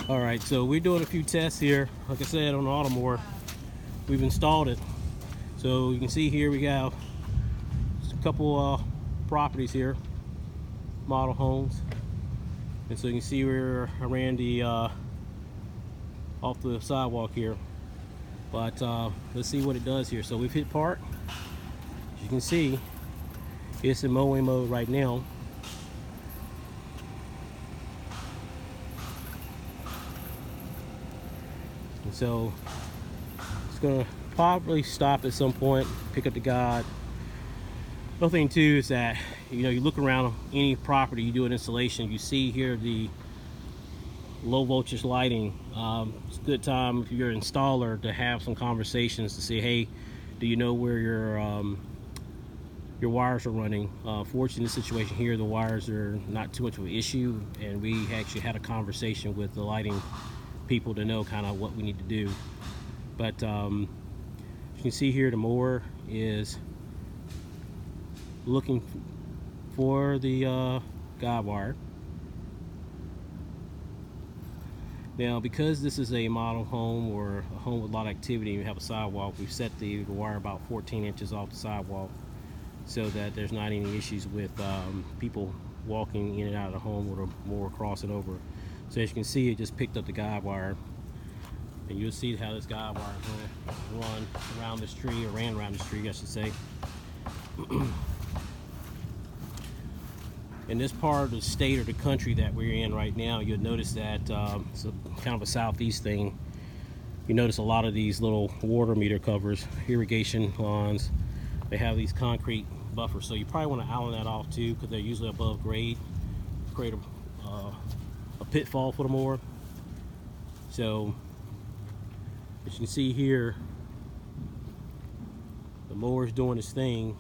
All right, so we're doing a few tests here. Like I said, on the Automower, we've installed it. So you can see here we got a couple properties here, model homes. And so you can see where I ran the off the sidewalk here. But let's see what it does here. So we've hit park. As you can see, it's in mowing mode right now. And so it's gonna probably stop at some point, pick up the guide. Another thing too is that, you know, you look around any property, you do an installation, you see here the low voltage lighting. It's a good time if you're an installer to have some conversations to say, hey, do you know where your wires are running? Fortunately, in this situation here, the wires are not too much of an issue, and we actually had a conversation with the lighting people to know kind of what we need to do. But you can see here the mower is looking for the guide wire. Now, because this is a model home or a home with a lot of activity and we have a sidewalk, we've set the wire about 14 inches off the sidewalk so that there's not any issues with people walking in and out of the home or more crossing over. So as you can see, it just picked up the guide wire, and you'll see how this guide wire is going to run around this tree, or ran around this tree, I should say. In this part of the state or the country that we're in right now, you'll notice that it's kind of a southeast thing. You notice a lot of these little water meter covers, irrigation lawns, they have these concrete buffers. So you probably want to island that off too, because they're usually above grade, create a pitfall for the mower. So as you can see here, the mower's doing its thing.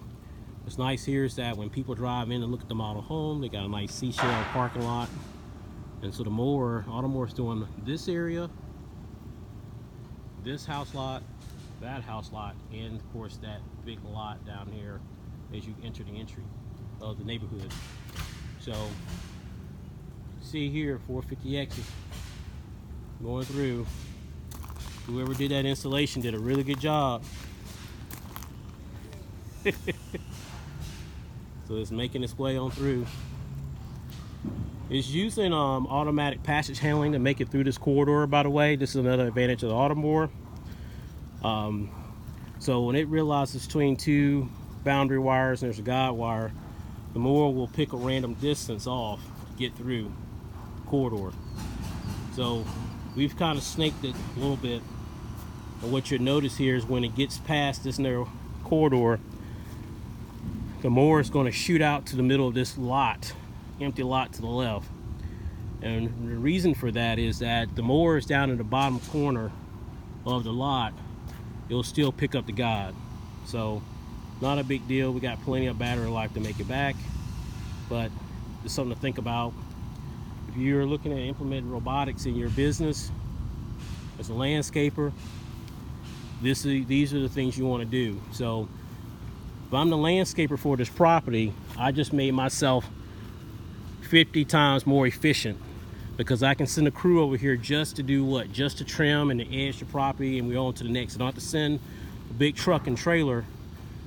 What's nice here is that when people drive in and look at the model home, they got a nice seashell parking lot. And so the Automower is doing this area, this house lot, that house lot, and of course that big lot down here as you enter the entry of the neighborhood. So see here, 450X is going through. Whoever did that installation did a really good job. So it's making its way on through. It's using automatic passage handling to make it through this corridor, by the way. This is another advantage of the Automower. So when it realizes between two boundary wires and there's a guide wire, the mower will pick a random distance off to get through the corridor. So we've kind of snaked it a little bit. And what you'll notice here is when it gets past this narrow corridor, the mower is going to shoot out to the middle of this lot, empty lot to the left. And the reason for that is that the mower is down in the bottom corner of the lot. It'll still pick up the guide. So not a big deal. We got plenty of battery life to make it back, but it's something to think about. If you're looking at implementing robotics in your business as a landscaper, these are the things you want to do. So if I'm the landscaper for this property, I just made myself 50 times more efficient, because I can send a crew over here just to do what? Just to trim and to edge the property, and we're on to the next. I don't have to send a big truck and trailer,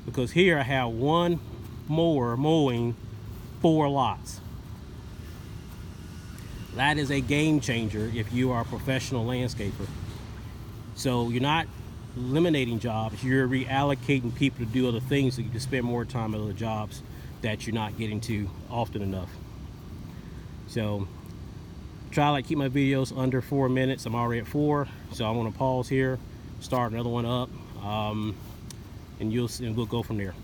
because here I have one mower mowing 4 lots. That is a game changer if you are a professional landscaper. So you're not eliminating jobs, you're reallocating people to do other things so you can spend more time on other jobs that you're not getting to often enough. So try to keep my videos under 4 minutes. I'm already at 4, so I want to pause here, start another one up, and we'll go from there.